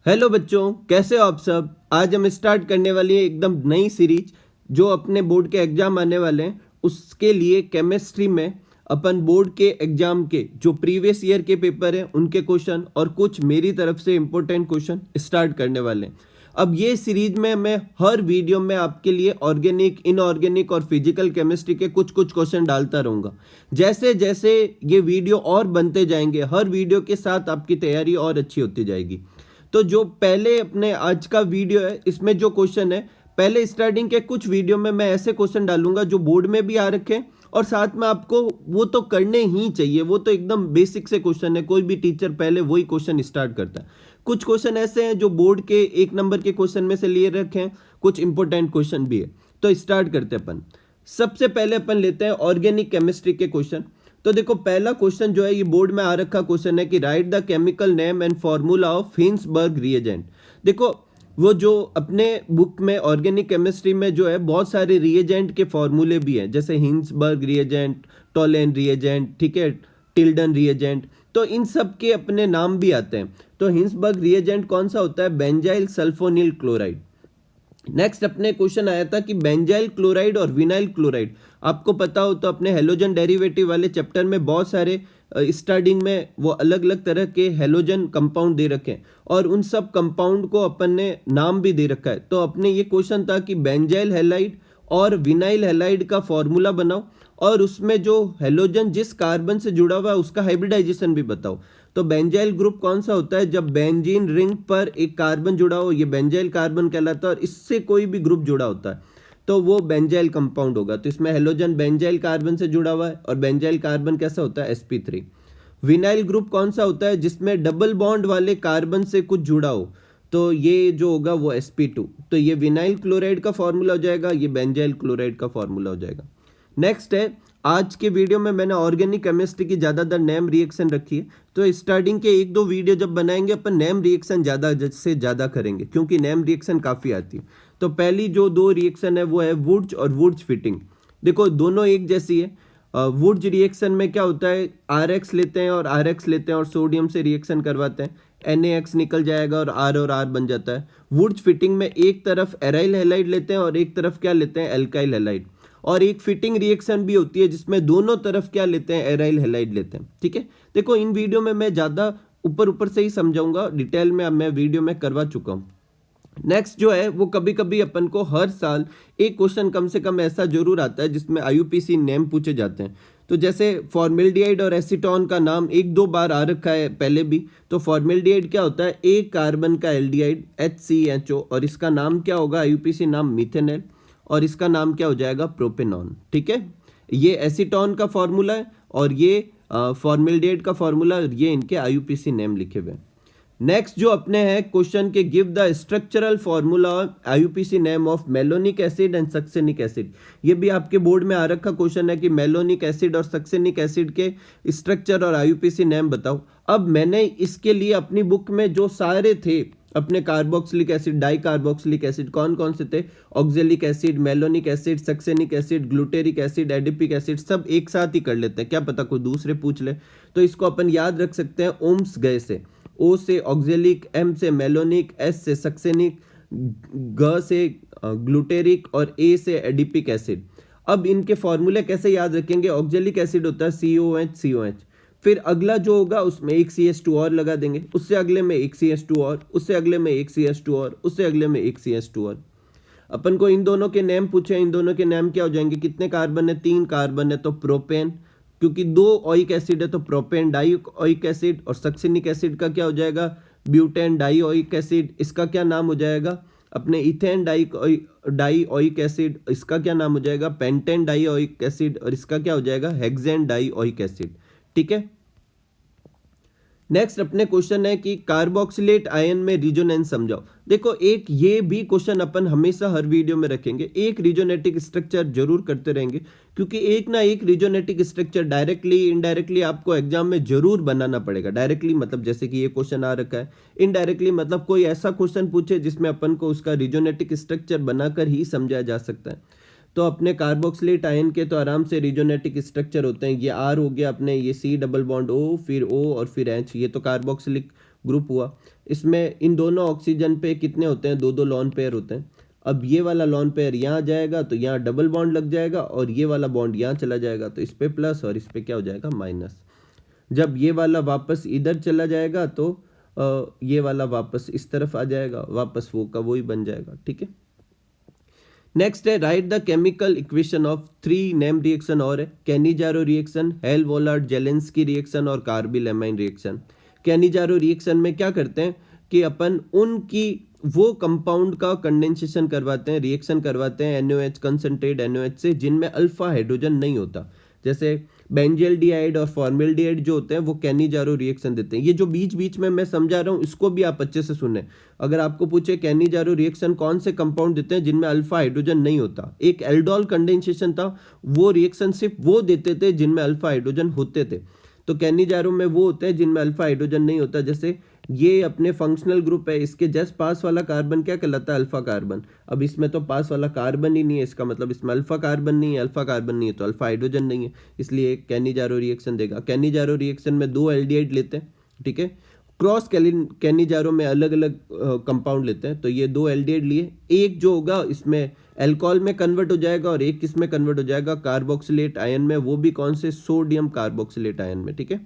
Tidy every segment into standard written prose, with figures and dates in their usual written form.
Hello बच्चों, कैसे हो आप सब। आज हम स्टार्ट करने वाली है एकदम नई सीरीज जो अपने बोर्ड के एग्जाम आने वाले हैं उसके लिए केमिस्ट्री में अपन बोर्ड के एग्जाम के जो प्रीवियस ईयर के पेपर हैं उनके क्वेश्चन और कुछ मेरी तरफ से इम्पोर्टेंट क्वेश्चन स्टार्ट करने वाले हैं। अब ये सीरीज में मैं हर वीडियो में आपके लिए ऑर्गेनिक, इनऑर्गेनिक और फिजिकल केमिस्ट्री के कुछ कुछ क्वेश्चन डालता रहूँगा। जैसे जैसे ये वीडियो और बनते जाएंगे, हर वीडियो के साथ आपकी तैयारी और अच्छी होती जाएगी। तो जो पहले अपने आज का वीडियो है इसमें जो क्वेश्चन है, पहले स्टार्टिंग के कुछ वीडियो में मैं ऐसे क्वेश्चन डालूंगा जो बोर्ड में भी आ रखे हैं और साथ में आपको वो तो करने ही चाहिए, वो तो एकदम बेसिक से क्वेश्चन है, कोई भी टीचर पहले वही क्वेश्चन स्टार्ट करता है। कुछ क्वेश्चन ऐसे हैं जो बोर्ड के 1 नंबर के क्वेश्चन में से लिए रखे हैं, कुछ इंपॉर्टेंट क्वेश्चन भी है। तो स्टार्ट करते हैं अपन। सबसे पहले अपन लेते हैं ऑर्गेनिक केमिस्ट्री के क्वेश्चन। तो देखो पहला क्वेश्चन जो है ये बोर्ड में आ रखा क्वेश्चन है कि right the chemical name and formula of Hinsberg reagent. देखो वो जो अपने बुक में ऑर्गेनिक केमिस्ट्री में जो है बहुत सारे रिएजेंट के फॉर्मूले भी हैं, जैसे हिंसबर्ग रिएजेंट, टोलेन रिएजेंट, ठीक है, टिल्डन रिएजेंट। तो इन सब के अपने नाम भी आते हैं। तो हिंसबर्ग रिएजेंट कौन सा होता है? Benzyl sulphonyl chloride. नेक्स्ट अपने क्वेश्चन आया था कि बेंजाइल क्लोराइड और विनाइल क्लोराइड, आपको पता हो तो अपने हेलोजन डेरिवेटिव वाले चैप्टर में बहुत सारे स्टार्टिंग में वो अलग अलग तरह के हेलोजन कंपाउंड दे रखे हैं और उन सब कंपाउंड को अपन ने नाम भी दे रखा है। तो अपने ये क्वेश्चन था कि बेंजाइल हैलाइड और विनाइल हैलाइड का फॉर्मूला बनाओ और उसमें जो हेलोजन जिस कार्बन से जुड़ा हुआ है उसका हाइब्रिडाइजेशन भी बताओ। तो बेंजाइल ग्रुप कौन सा होता है? जब बेंजीन रिंग पर एक कार्बन जुड़ा हो, ये बेंजाइल कार्बन कहलाता है और इससे कोई भी ग्रुप जुड़ा होता है तो वो बेंजाइल कंपाउंड होगा। तो इसमें हेलोजन बेंजाइल कार्बन से जुड़ा हुआ है और बेंजाइल कार्बन कैसा होता है? sp3। विनाइल ग्रुप कौन सा होता है? जिसमें डबल बॉन्ड वाले कार्बन से कुछ जुड़ा हो, तो ये जो होगा वो sp2। तो ये विनाइल क्लोराइड का फॉर्मूला हो जाएगा, ये बेंजाइल क्लोराइड का फॉर्मूला हो जाएगा। नेक्स्ट है, आज के वीडियो में मैंने ऑर्गेनिक केमिस्ट्री की ज़्यादातर नेम रिएक्शन रखी है। तो स्टार्टिंग के 1-2 वीडियो जब बनाएंगे अपन नेम रिएक्शन ज़्यादा से ज़्यादा करेंगे क्योंकि नेम रिएक्शन काफ़ी आती है। तो पहली जो 2 रिएक्शन है वो है वुड्स और वुड्स फिटिंग। देखो दोनों एक जैसी है। वुड्स रिएक्शन में क्या होता है? RX लेते हैं और RX लेते हैं और सोडियम से रिएक्शन करवाते हैं, NaX निकल जाएगा और R बन जाता है। वुड्स फिटिंग में एक तरफ एराइल हैलाइड लेते हैं और एक तरफ क्या लेते हैं? Alkyl halide. और एक फिटिंग रिएक्शन भी होती है जिसमें दोनों तरफ क्या लेते हैं? एराइल हैलाइड लेते हैं। ठीक है, देखो इन वीडियो में मैं ज़्यादा ऊपर ऊपर से ही समझाऊंगा, डिटेल में अब मैं वीडियो में करवा चुका हूँ। नेक्स्ट जो है वो कभी कभी अपन को हर साल एक क्वेश्चन कम से कम ऐसा जरूर आता है जिसमें IUPAC नेम पूछे जाते हैं। तो जैसे फॉर्मेल्डिहाइड और एसीटोन का नाम 1-2 बार आ रखा है पहले भी। तो फॉर्मेल्डिहाइड क्या होता है? एक कार्बन का एल्डिहाइड HCHO और इसका नाम क्या होगा? IUPAC नाम मिथेनॉल और इसका नाम क्या हो जाएगा? प्रोपेनॉन। ठीक है, ये एसीटोन का फॉर्मूला है और ये फॉर्मेल्डिहाइड का फॉर्मूला, ये इनके IUPAC नेम लिखे हुए हैं। नेक्स्ट जो अपने हैं क्वेश्चन के, give the structural formula IUPAC name of malonic acid and succinic acid. ये भी आपके बोर्ड में आ रखा क्वेश्चन है कि मेलोनिक एसिड और सक्सेनिक एसिड के स्ट्रक्चर और IUPAC नेम बताओ। अब मैंने इसके लिए अपनी बुक में जो सारे थे अपने carboxylic acid, di carboxylic acid कौन कौन से थे? Oxalic acid, malonic acid, succinic acid, glutaric acid, adipic acid, सब एक साथ ही कर लेते हैं, क्या पता कोई दूसरे पूछ ले। तो इसको अपन याद रख सकते हैं ओम्स गए से। O से ऑक्जेलिक, M से मेलोनिक, S से सक्सेनिक, G से ग्लूटेरिक और A से एडिपिक एसिड। अब इनके फॉर्मूले कैसे याद रखेंगे? ऑक्जेलिक एसिड होता है COH, फिर अगला जो होगा उसमें एक CH2 और लगा देंगे, उससे अगले में एक CH2 और, उससे अगले में एक CH2 और, उससे अगले में एक CH2 और। अपन को इन दोनों के नेम पूछे, इन दोनों के नेम क्या हो जाएंगे? कितने कार्बन है? 3 कार्बन है तो प्रोपेन, क्योंकि 2 ऑइक एसिड है तो प्रोपेन डाई ऑइक एसिड। और सक्सेनिक एसिड का क्या हो जाएगा? Butane dioic acid. इसका क्या नाम हो जाएगा? अपने इथेन डाई ऑइक एसिड। इसका क्या नाम हो जाएगा? Pentane dioic acid. और इसका क्या हो जाएगा? Hexane dioic acid. ठीक है, नेक्स्ट अपने क्वेश्चन है कि कार्बोक्सिलेट आयन में रिजोनेंस समझाओ। देखो एक ये भी क्वेश्चन अपन हमेशा हर वीडियो में रखेंगे, एक रिजोनेटिक स्ट्रक्चर जरूर करते रहेंगे क्योंकि एक ना एक रिजोनेटिक स्ट्रक्चर डायरेक्टली इनडायरेक्टली आपको एग्जाम में जरूर बनाना पड़ेगा। डायरेक्टली मतलब जैसे कि ये क्वेश्चन आ रखा है, इनडायरेक्टली मतलब कोई ऐसा क्वेश्चन पूछे जिसमें अपन को उसका रिजोनेटिक स्ट्रक्चर बनाकर ही समझाया जा सकता है। तो अपने कार्बोक्सिलेट आयन के तो आराम से रिजोनेटिक स्ट्रक्चर होते हैं। ये R हो गया अपने, ये C डबल बॉन्ड O, फिर O और फिर H, ये तो कार्बोक्सिलिक ग्रुप हुआ, इसमें इन दोनों ऑक्सीजन पे कितने होते हैं, 2 2 लॉन पेयर होते हैं। अब ये वाला लॉन पेयर यहाँ जाएगा तो यहाँ डबल बॉन्ड लग जाएगा और ये वाला बॉन्ड यहाँ चला जाएगा तो इस पे प्लस और इस पे क्या हो जाएगा माइनस। जब ये वाला वापस इधर चला जाएगा तो ये वाला वापस इस तरफ आ जाएगा, वापस वो का वही बन जाएगा। ठीक है, नेक्स्ट है right the chemical equation of 3 name reaction और है कैनिजारो रिएक्शन, हेल-वोलार्ड जेलेंस्की रिएक्शन और carbyl amine reaction. Cannizzaro reaction में क्या करते हैं कि अपन उनकी वो कंपाउंड का कंडेंसेशन करवाते हैं, रिएक्शन करवाते हैं NaOH कंसंट्रेट NaOH से जिनमें अल्फा हाइड्रोजन नहीं होता। जैसे बेंजल्डिहाइड और फॉर्मेल्डिहाइड जो होते हैं वो कैनिजारो रिएक्शन देते हैं। ये जो बीच बीच में मैं समझा रहा हूँ इसको भी आप अच्छे से सुने। अगर आपको पूछे कैनिजारो रिएक्शन कौन से कंपाउंड देते हैं जिनमें अल्फा हाइड्रोजन नहीं होता, एक एल्डोल कंडेंसेशन था, वो रिएक्शन सिर्फ वो देते थे जिनमें अल्फा हाइड्रोजन होते थे। तो कैनिजारो में वो होते हैं जिनमें अल्फा हाइड्रोजन नहीं होता। जैसे ये अपने फंक्शनल ग्रुप है, इसके जस्ट पास वाला कार्बन क्या कहलाता है, अल्फा कार्बन। अब इसमें तो पास वाला कार्बन ही नहीं है, इसका मतलब इसमें अल्फा कार्बन नहीं है, अल्फा कार्बन नहीं है तो अल्फा हाइड्रोजन नहीं है, इसलिए कैनिजारो रिएक्शन देगा। कैनिजारो रिएक्शन में 2 एल्डिहाइड लेते हैं, ठीक है, क्रॉस कैनिजारो में अलग अलग कंपाउंड लेते हैं। तो ये 2 एल्डिहाइड लिए, एक जो होगा इसमें एल्कोहल में कन्वर्ट हो जाएगा और एक किस में कन्वर्ट हो जाएगा, कार्बोक्सिलेट आयन में, वो भी कौन से, सोडियम कार्बोक्सिलेट आयन में। ठीक है,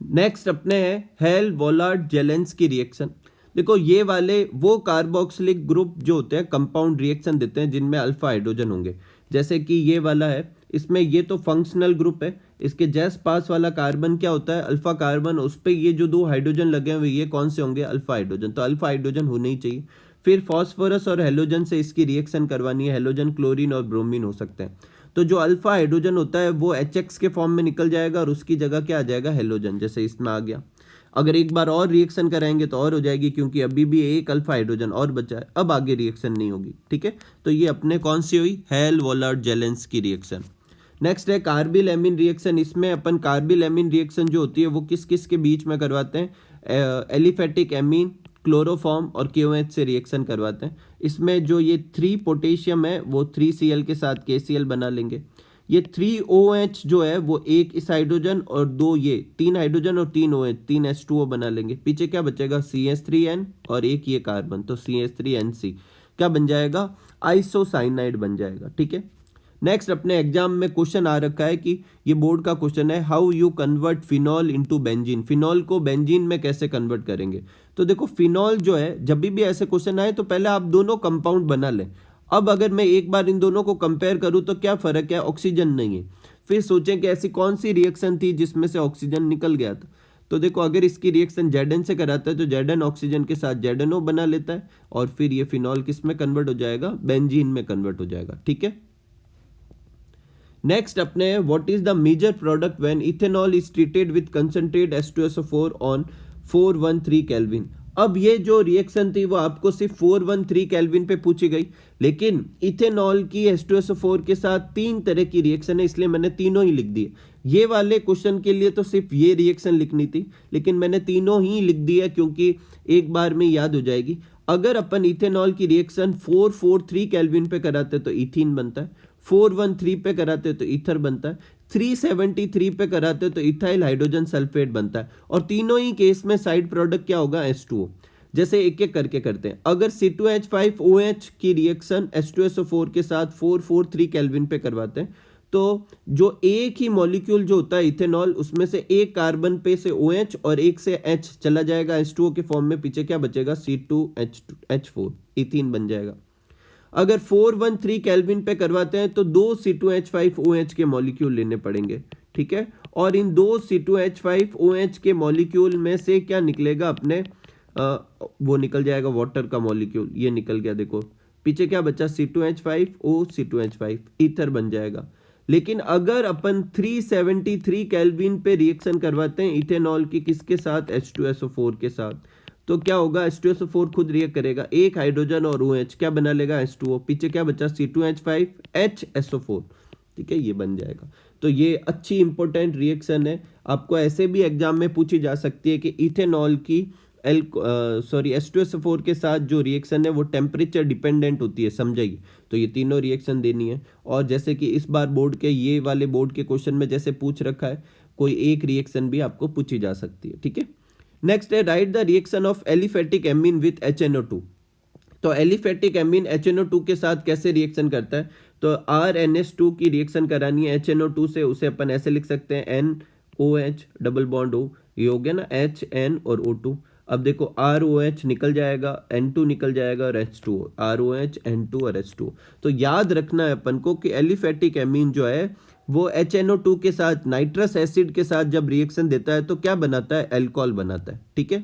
नेक्स्ट अपने है हेल-वोलार्ड जेलेंस्की रिएक्शन। देखो ये वाले वो कार्बोक्सिलिक ग्रुप जो होते हैं कंपाउंड रिएक्शन देते हैं जिनमें अल्फा हाइड्रोजन होंगे। जैसे कि ये वाला है, इसमें ये तो फंक्शनल ग्रुप है, इसके जस्ट पास वाला कार्बन क्या होता है, अल्फा कार्बन, उस पर ये जो 2 हाइड्रोजन लगे हुए ये कौन से होंगे, अल्फा हाइड्रोजन। तो अल्फा हाइड्रोजन होने ही चाहिए। फिर फॉस्फोरस और हेलोजन से इसकी रिएक्शन करवानी है, हेलोजन क्लोरीन और ब्रोमीन हो सकते हैं। तो जो अल्फा हाइड्रोजन होता है वो HX के फॉर्म में निकल जाएगा और उसकी जगह क्या आ जाएगा, हेलोजन, जैसे इसमें आ गया। अगर एक बार और रिएक्शन कराएंगे तो और हो जाएगी, क्योंकि अभी भी एक अल्फा हाइड्रोजन और बचा है, अब आगे रिएक्शन नहीं होगी। ठीक है, तो ये अपने कौन सी हुई, हेल-वोलार्ड जेलेंस्की रिएक्शन। नेक्स्ट है कार्बिल एमीन रिएक्शन। इसमें अपन कार्बिल एमीन रिएक्शन जो होती है वो किस किस के बीच में करवाते हैं, एलिफेटिक एमीन, क्लोरोफॉर्म और KOH से रिएक्शन करवाते हैं। इसमें जो ये 3 पोटेशियम है वो 3Cl के साथ KCl बना लेंगे। ये 3OH जो है वो एक इस हाइड्रोजन और 2 ये 3 हाइड्रोजन और 3 OH 3 H2O बना लेंगे। पीछे क्या बचेगा, CH3N और एक ये कार्बन, तो CH3NC क्या बन जाएगा, आइसोसाइनाइड बन जाएगा। ठीक है, नेक्स्ट अपने एग्जाम में क्वेश्चन आ रखा है कि ये बोर्ड का क्वेश्चन है, how you convert phenol into benzene. Phenol को बेंजीन में कैसे कन्वर्ट करेंगे। तो देखो फिनॉल जो है, जब भी ऐसे क्वेश्चन आए तो पहले आप दोनों कंपाउंड बना लें। अब अगर मैं एक बार इन दोनों को कंपेयर करूं तो क्या फर्क है, ऑक्सीजन नहीं है। फिर सोचें कि ऐसी कौन सी रिएक्शन थी जिसमें से ऑक्सीजन निकल गया था। तो देखो अगर इसकी रिएक्शन Zn से कराता है तो Zn ऑक्सीजन के साथ ZnO बना लेता है और फिर ये फिनॉल किस में कन्वर्ट हो जाएगा, बेंजीन में कन्वर्ट हो जाएगा। ठीक है, नेक्स्ट अपने what is the major product when ethanol is treated with concentrate H2SO4 on 413 kelvin. अब ये जो रिएक्शन थी वो आपको सिर्फ 413 केल्विन पे पूछी गई, लेकिन इथेनॉल की H2SO4 के साथ 3 तरह की रिएक्शन है, इसलिए मैंने तीनों ही लिख दिए। ये वाले क्वेश्चन के लिए तो सिर्फ ये रिएक्शन लिखनी थी, लेकिन मैंने तीनों ही लिख दिया क्योंकि एक बार में याद हो जाएगी। अगर अपन इथेनॉल की रिएक्शन 443 केल्विन पे कराते तो इथीन बनता है, 413 पे कराते तो ईथर बनता है, 373 पे कराते तो इथाइल हाइड्रोजन सल्फेट बनता है। और तीनों ही केस में साइड प्रोडक्ट क्या होगा, H2O। जैसे एक एक करके करते हैं। अगर C2H5OH की रिएक्शन H2SO4 के साथ 443 केल्विन पे करवाते हैं तो जो एक ही मॉलिक्यूल जो होता है इथेनॉल, उसमें से एक कार्बन पे से OH और एक से H चला जाएगा H2O के फॉर्म में, पीछे क्या बचेगा, C2H4 इथीन बन जाएगा। अगर 413 केल्विन पे करवाते हैं तो 2 C2H5OH के मॉलिक्यूल लेने पड़ेंगे। ठीक है, और इन 2 C2H5OH के मॉलिक्यूल में से क्या निकलेगा, अपने वो निकल जाएगा वाटर का मॉलिक्यूल, ये निकल गया। देखो पीछे क्या बचा, C2H5O C2H5 ईथर बन जाएगा। लेकिन अगर अपन 373 केल्विन पे रिएक्शन करवाते हैं इथेनॉल की किसके साथ, H2SO4 के साथ, तो क्या होगा, H2SO4 खुद रिएक्ट करेगा, एक हाइड्रोजन और OH क्या बना लेगा, H2O, पीछे क्या बचा, C2H5HSO4। ठीक है, ये बन जाएगा। तो ये अच्छी इंपॉर्टेंट रिएक्शन है, आपको ऐसे भी एग्जाम में पूछी जा सकती है कि इथेनॉल की H2SO4 के साथ जो रिएक्शन है वो टेम्परेचर डिपेंडेंट होती है, समझाइए। तो ये तीनों रिएक्शन देनी है। और जैसे कि इस बार बोर्ड के ये वाले बोर्ड के क्वेश्चन में जैसे पूछ रखा है, कोई एक रिएक्शन भी आपको पूछी जा सकती है। ठीक है, नेक्स्ट है right the reaction of aliphatic amine with HNO2। तो एलिफेटिक एमीन HNO2 के साथ कैसे रिएक्शन करता है, तो RNS2 की रिएक्शन करानी है HNO2 से, उसे अपन ऐसे लिख सकते हैं NOH डबल बॉन्ड O, ये हो गया ना HN और O2। अब देखो ROH निकल जाएगा, N2 निकल जाएगा और H2, ROH N2 और H2। तो याद रखना है अपन को कि एलिफेटिक एमीन जो है वो HNO2 के साथ नाइट्रस एसिड के साथ जब रिएक्शन देता है तो क्या बनाता है, अल्कोहल बनाता है। ठीक है,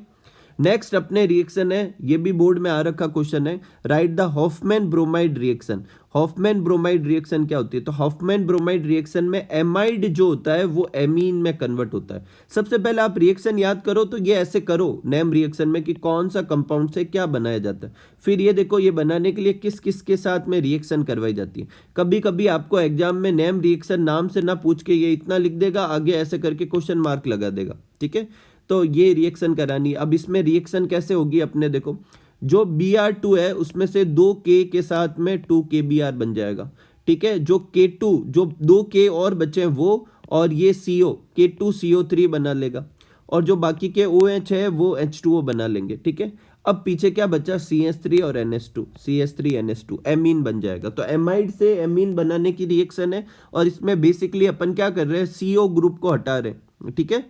नेक्स्ट अपने रिएक्शन है, ये भी बोर्ड में आ रखा क्वेश्चन है, right the Hoffmann bromide reaction. Hoffmann bromide reaction क्या होती है, तो हॉफमैन ब्रोमाइड रिएक्शन में एमाइड जो होता है वो एमीन में कन्वर्ट होता है। सबसे पहले आप रिएक्शन याद करो, तो ये ऐसे करो नेम रिएक्शन में कि कौन सा कंपाउंड से क्या बनाया जाता है, फिर ये देखो ये बनाने के लिए किस किस के साथ में रिएक्शन करवाई जाती है। कभी कभी आपको एग्जाम में नेम रिएक्शन नाम से ना पूछ के ये इतना लिख देगा, आगे ऐसे करके क्वेश्चन मार्क लगा देगा। ठीक है, तो ये रिएक्शन करानी। अब इसमें रिएक्शन कैसे होगी अपने देखो, जो Br2 है उसमें से 2K के साथ में 2KBr बन जाएगा। ठीक है, जो K2 जो 2K और बचे हैं वो, और ये CO K2CO3 बना लेगा, और जो बाकी के OH है वो H2O बना लेंगे। ठीक है, अब पीछे क्या बचा, CH3 और NH2, CH3 NH2 एमीन बन जाएगा। तो एमाइड से एमीन बनाने की रिएक्शन है, और इसमें बेसिकली अपन क्या कर रहे हैं, CO ग्रुप को हटा रहे हैं। ठीक है,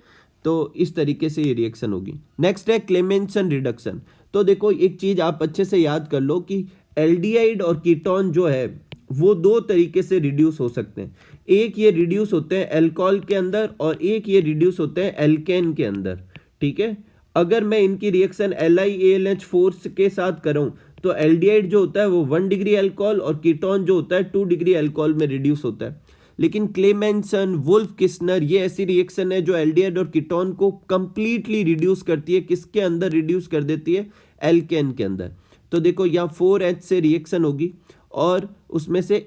तो इस तरीके से ये रिएक्शन होगी। नेक्स्ट है क्लेमेंसन रिडक्शन। तो देखो एक चीज आप अच्छे से याद कर लो कि एल्डिहाइड और कीटोन जो है वो दो तरीके से रिड्यूस हो सकते हैं। एक ये रिड्यूस होते हैं अल्कोहल के अंदर, और एक ये रिड्यूस होते हैं एल्केन के अंदर। ठीक है, अगर मैं इनकी रिएक्शन LiAlH4 के साथ करूं तो एल्डिहाइड जो होता है वो 1 डिग्री अल्कोहल, और कीटोन जो होता है 2 डिग्री अल्कोहल में रिड्यूस होता है। लेकिन क्लेमेंसन, वुल्फ किस्नर, ये ऐसी रिएक्शन है जो एल्डिहाइड और कीटोन को कंप्लीटली रिड्यूस करती है। किसके अंदर रिड्यूस कर देती है, एल्केन के अंदर। तो देखो यहाँ 4H से रिएक्शन होगी, और उसमें से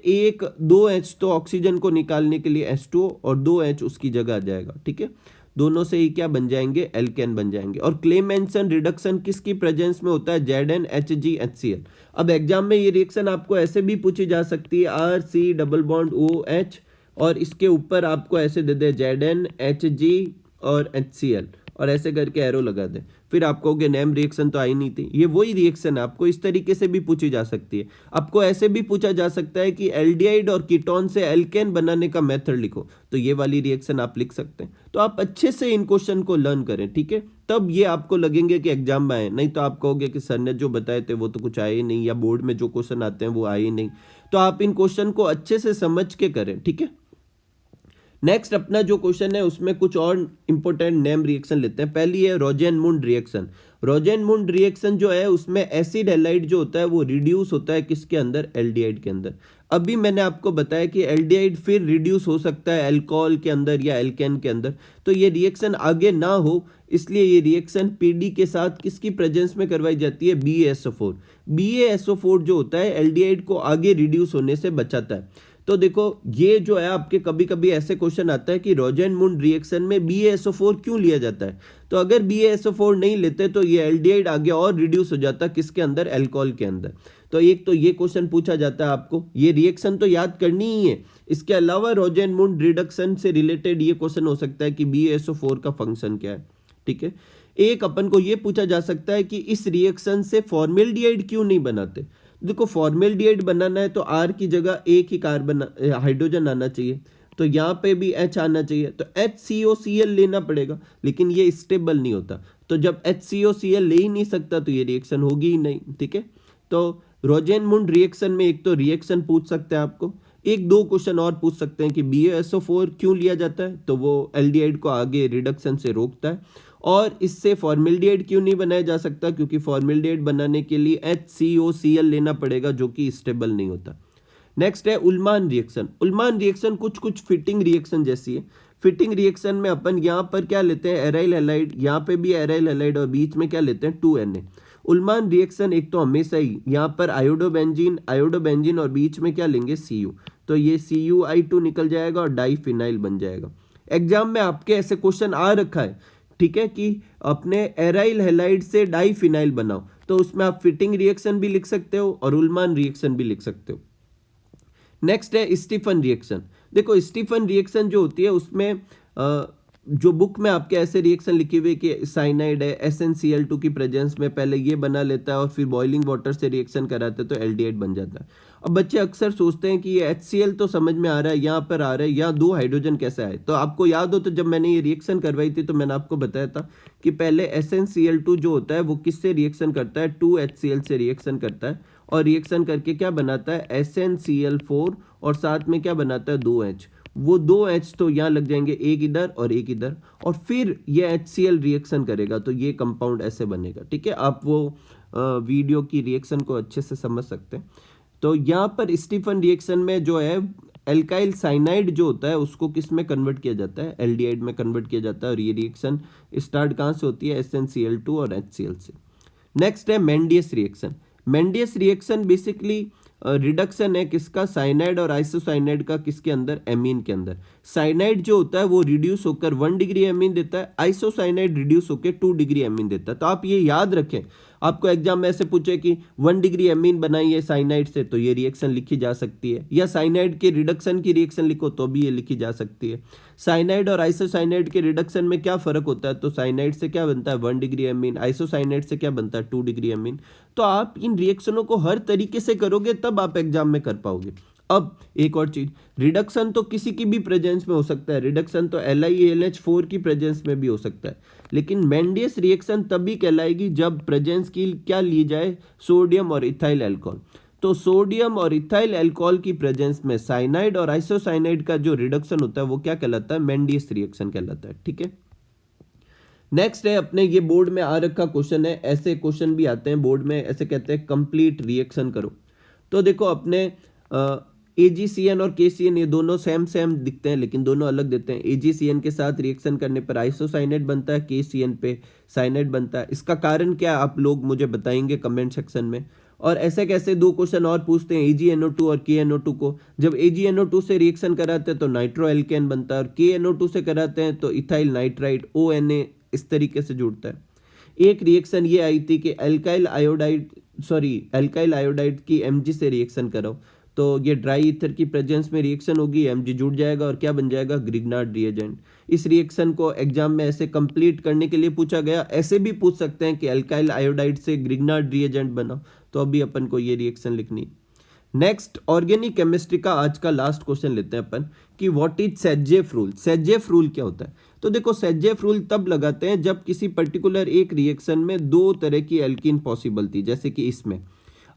2H तो ऑक्सीजन को निकालने के लिए H2O, और 2H उसकी जगह आ जाएगा। ठीक है, दोनों से ही क्या बन जाएंगे, एल्केन बन जाएंगे। और क्लेमेंसन रिडक्शन किसकी प्रेजेंस में होता है, ZnHgHCl। अब एग्जाम में ये रिएक्शन आपको ऐसे भी पूछी जा सकती है, RC डबल बॉन्ड OH, और इसके ऊपर आपको ऐसे दे दे ZnHg और HCl, और ऐसे करके एरो लगा दे, फिर आप कहोगे नेम रिएक्शन तो आई नहीं थी। ये वही रिएक्शन है, आपको इस तरीके से भी पूछी जा सकती है। आपको ऐसे भी पूछा जा सकता है कि एल्डिहाइड और कीटोन से एल्केन बनाने का मेथड लिखो, तो ये वाली रिएक्शन आप लिख सकते हैं। तो आप अच्छे से इन क्वेश्चन को लर्न करें। ठीक है, तब ये आपको लगेंगे कि एग्जाम में आए, नहीं तो आप कहोगे कि सर ने जो बताए थे वो तो कुछ आए ही नहीं, या बोर्ड में जो क्वेश्चन आते हैं वो आए ही नहीं। तो आप इन क्वेश्चन को अच्छे से समझ के करें। ठीक है, नेक्स्ट अपना जो क्वेश्चन है उसमें कुछ और इंपॉर्टेंट नेम रिएक्शन लेते हैं। पहली है रोजेनमुंड रिएक्शन। रोजेनमुंड रिएक्शन जो है उसमें एसिड हैलाइड जो होता है वो रिड्यूस होता है किसके अंदर, एल्डिहाइड के अंदर। अभी मैंने आपको बताया कि एल्डिहाइड फिर रिड्यूस हो सकता है अल्कोहल के अंदर या एल्केन के अंदर। तो ये रिएक्शन आगे ना हो इसलिए ये रिएक्शन पीडी के साथ किसकी प्रेजेंस में करवाई जाती है, BaSO4। BaSO4 जो होता है एल्डिहाइड को आगे रिड्यूस होने से बचाता है। तो देखो ये जो है आपके कभी कभी ऐसे क्वेश्चन आता है कि रोजेनमुंड रिएक्शन में BaSO4 क्यों लिया जाता है। तो अगर BaSO4 नहीं लेते तो ये एल्डिहाइड आगे और रिड्यूस हो जाता है किसके अंदर, अल्कोहल के अंदर। तो एक तो ये क्वेश्चन पूछा जाता है आपको, ये रिएक्शन तो याद करनी ही है। इसके अलावा रोजेनमुंड रिडक्शन से रिलेटेड ये क्वेश्चन हो सकता है कि BaSO4 का फंक्शन क्या है। ठीक है, एक अपन को ये पूछा जा सकता है कि इस रिएक्शन से फॉर्मेल्डिहाइड क्यों नहीं बनाते। देखो फॉर्मेल्डिहाइड बनाना है तो R की जगह एक ही कार्बन हाइड्रोजन आना चाहिए, तो यहाँ पे भी H आना चाहिए, तो HCOCl लेना पड़ेगा, लेकिन ये स्टेबल नहीं होता। तो जब HCOCl ले ही नहीं सकता तो ये रिएक्शन होगी ही नहीं। ठीक है, तो रोजेनमुंड रिएक्शन में एक तो रिएक्शन पूछ सकते हैं आपको, एक दो क्वेश्चन और पूछ सकते हैं कि BaSO4 क्यों लिया जाता है, तो वो एल्डिहाइड को आगे रिडक्शन से रोकता है। और इससे फॉर्मेल्डिहाइड क्यों नहीं बनाया जा सकता, क्योंकि फॉर्मेल्डिहाइड बनाने के लिए HCOCl लेना पड़ेगा जो कि स्टेबल नहीं होता। नेक्स्ट है उल्मान रिएक्शन। उल्मान रिएक्शन कुछ कुछ फिटिंग रिएक्शन जैसी है। फिटिंग रिएक्शन में अपन यहाँ पर क्या लेते हैं, एराइल हैलाइड, यहाँ पे भी एराइल हैलाइड, और बीच में क्या लेते हैं, 2Na। उल्मान रिएक्शन एक तो हमेशा ही यहाँ पर आयोडोबेंजीन और बीच में क्या लेंगे, Cu, तो ये CuI2 निकल जाएगा और डाइफिनाइल बन जाएगा। एग्जाम में आपके ऐसे क्वेश्चन आ रखा है, ठीक है, कि अपने एराइल हैलाइड से डाइफिनाइल बनाओ, तो उसमें आप फिटिंग रिएक्शन भी लिख सकते हो और उल्मान रिएक्शन भी लिख सकते हो। नेक्स्ट है स्टीफन रिएक्शन। देखो स्टीफन रिएक्शन जो होती है उसमें जो बुक में आपके ऐसे रिएक्शन लिखी हुई कि साइनाइड है, SnCl2 की प्रेजेंस में पहले ये बना लेता है और फिर बॉइलिंग वाटर से रिएक्शन कराते तो एल्डिहाइड बन जाता है। अब बच्चे अक्सर सोचते हैं कि ये HCl तो समझ में आ रहा है, यहाँ पर आ रहा है, यहाँ 2 हाइड्रोजन कैसे आए। तो आपको याद हो तो जब मैंने ये रिएक्शन करवाई थी तो मैंने आपको बताया था कि पहले SnCl2 जो होता है वो किससे रिएक्शन करता है, 2HCl से रिएक्शन करता है और रिएक्शन करके क्या बनाता है, SnCl4 और साथ में क्या बनाता है, 2H। वो 2H तो यहाँ लग जाएंगे, एक इधर और एक इधर, और फिर ये HCl रिएक्शन करेगा तो ये कंपाउंड ऐसे बनेगा। ठीक है, आप वो वीडियो की रिएक्शन को अच्छे से समझ सकते हैं। तो यहाँ पर स्टीफन रिएक्शन में जो है एल्काइल साइनाइड जो होता है उसको किस में कन्वर्ट किया जाता है, एल्डिहाइड में कन्वर्ट किया जाता है। और ये रिएक्शन स्टार्ट कहाँ से होती है, SnCl2 और HCl से। नेक्स्ट है मेंडियस रिएक्शन। मेंडियस रिएक्शन बेसिकली रिडक्शन है किसका, साइनाइड और आइसोसाइनाइड का, किसके अंदर, एमीन के अंदर। साइनाइड जो होता है वो रिड्यूस होकर 1 डिग्री एमीन देता है, आइसोसाइनाइड रिड्यूस होकर 2 डिग्री एमीन देता है। तो आप ये याद रखें, आपको एग्जाम में ऐसे पूछे कि 1 डिग्री एमीन बनाइए साइनाइड से तो ये रिएक्शन लिखी जा सकती है, या साइनाइड के रिडक्शन की रिएक्शन लिखो तो भी ये लिखी जा सकती है। साइनाइड और आइसोसाइनाइड के रिडक्शन में क्या फर्क होता है, तो साइनाइड से क्या बनता है 1 डिग्री एमीन, आइसोसाइनाइड से क्या बनता है 2 डिग्री एमीन। तो आप इन रिएक्शनों को हर तरीके से करोगे तब आप एग्जाम में कर पाओगे। अब एक और चीज, रिडक्शन तो किसी की भी प्रेजेंस में हो सकता है, रिडक्शन तो LiAlH4 की प्रेजेंस में भी हो सकता है, लेकिन मेंडियस रिएक्शन तभी कहलाएगी जब प्रेजेंस की क्या ली जाए, सोडियम और इथाइल अल्कोहल। तो सोडियम और इथाइल अल्कोहल की प्रेजेंस में साइनाइड और आइसोसाइनाइड का जो रिडक्शन होता है वो क्या कहलाता है, मेंडियस रिएक्शन कहलाता है। ठीक है, नेक्स्ट है अपने ये बोर्ड में आ रखा क्वेश्चन है, ऐसे क्वेश्चन भी आते हैं बोर्ड में, ऐसे कहते हैं कंप्लीट रिएक्शन करो। तो देखो अपने AgCN और KCN ये दोनों सेम सेम दिखते हैं लेकिन दोनों अलग देते हैं। AgCN के साथ रिएक्शन करने पर आइसोसाइनेट बनता है, KCN पे साइनेट बनता है। इसका कारण क्या आप लोग मुझे बताएंगे कमेंट सेक्शन में। और ऐसे कैसे 2 क्वेश्चन और पूछते हैं AgNO2 और KNO2 को, जब AgNO2 से रिएक्शन कराते हैं तो नाइट्रो एल्केन बनता है और KNO2 से कराते हैं तो इथाइल नाइट्राइड ONA इस तरीके से जुड़ता है। एक रिएक्शन ये आई थी कि एल्काइल आयोडाइड की Mg से रिएक्शन करो तो ये ड्राई ईथर की प्रेजेंस में रिएक्शन होगी, Mg जुड़ जाएगा और क्या बन जाएगा, ग्रिग्नार्ड रिएजेंट। इस रिएक्शन को एग्जाम में ऐसे कंप्लीट करने के लिए पूछा गया। ऐसे भी पूछ सकते हैं कि एल्काइल आयोडाइड से ग्रिग्नार्ड रिएजेंट बनाओ, तो अभी अपन को ये रिएक्शन लिखनी। नेक्स्ट ऑर्गेनिक केमिस्ट्री का आज का लास्ट क्वेश्चन लेते हैं अपन कि व्हाट इज सेटजेफ रूल। सेटजेफ रूल क्या होता है, तो देखो सेटजेफ रूल तब लगाते हैं जब किसी पर्टिकुलर एक रिएक्शन में 2 तरह की एल्कीन पॉसिबल थी, जैसे कि इसमें।